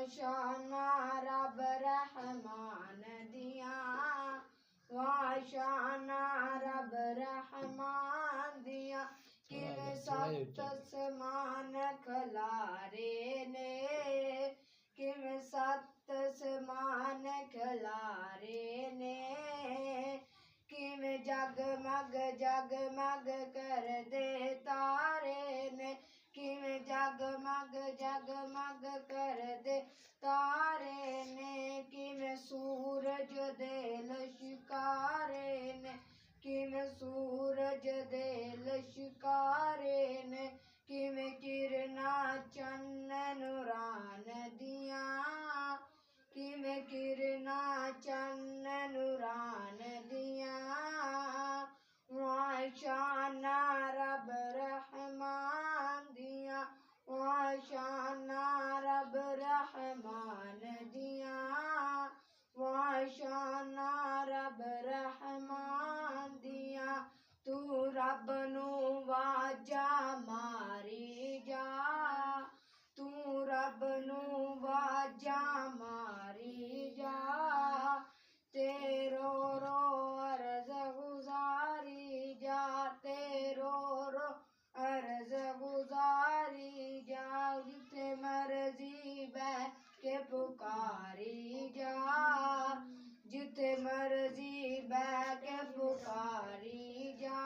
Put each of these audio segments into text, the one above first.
शाना रब रहमान दिया, शाना रब रहमान दिया। किन सत समान खलारे ने, किन सत समान खलारे ने, किन जगमग जगमग कर दे तारे ने, किन जगमग जगमग कर दे तारे ने, किन सूरज दे लश्कारे ने, किन सूरज दे लश्कारे ने, किन किरना चन्न नूरान दिया, किन किरना चन्न नूरान दिया। शाना रब रहमान दिया, शाना रब रहमान दिया, शाना रब रहमान दिया। तू रब नू वाजा मारी जा, तू रब नू वाजा मारी जा, तेरो रो अर्ज गुजारी जा, तेरो रो अर्ज गुजारी जा। जिथे मर्जी बैठ के पुकारी जा, जिथे मर्जी बैठ के पुकारी जा।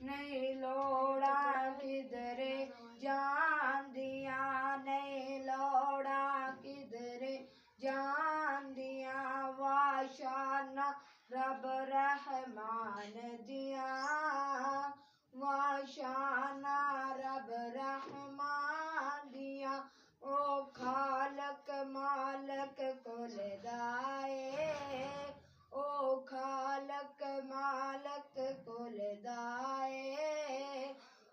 नहीं लोड़ा किधरे जान दिया, नहीं लोड़ा किधरे जान दिया। शाना रब रहमान दिया, शाना रब रहमान दिया। ओ खालक मालक कुल दाए, ओ खालक मालक कुल दाए।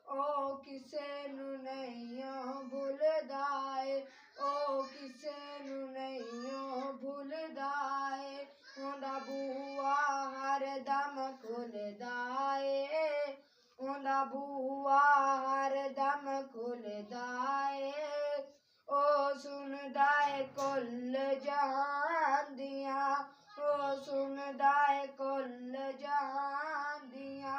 ओ किसे नू नहीं भुलदाए, ओ किसे नू नहीं भुलदाए। ओंदा बूआ हर दम खुलदाए, ओंदा बूआ हर दम खुलदाए। ओ सुनदा है कुल जहान दिया, ओ सुनदा है कुल जहान दिया।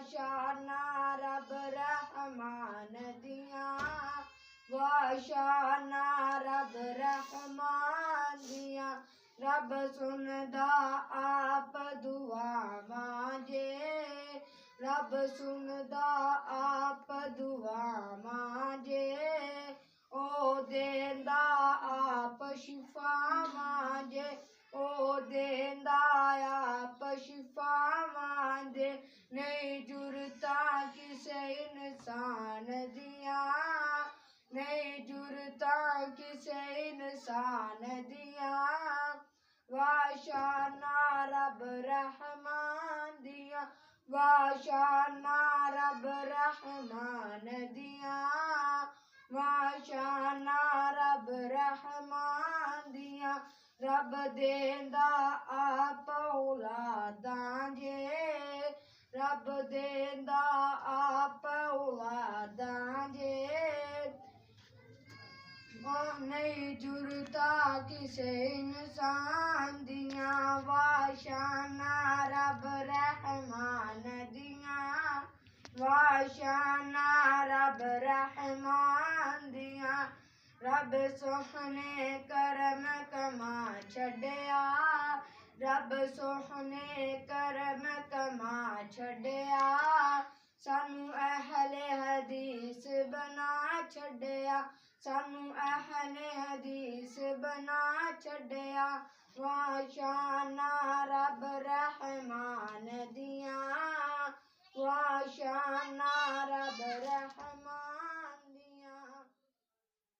शाना रब रहमान दिया, शाना रब रहमान दिया। रब सुनदा आप दुआ मांजे, रब सुनदा आप दुआ मांजे। ओ देंदा आप शिफा मांजे, ओ देंदा आप शिफा मांजे। नहीं जुरता किसे इंसान दिया, नहीं जुरता किसे इंसान दिया। शाना रब रहमान दिया, शाना रब रहमान दिया, शाना रब रहमान दिया। रब देंदा आप औलादां जे, रब देंदा आप औलादां जे। नहीं जुरता किसे इंसान दिया, शाना रब रहमान दिया, शाना रब रहमान दिया। रब सोहने करम कमा छड़िया, रब सोहने करम कमा छड़िया। सानू अहले हदीस बना छड़िया, सानू अहले हदीस बना छड़िया। शाना रब रहमान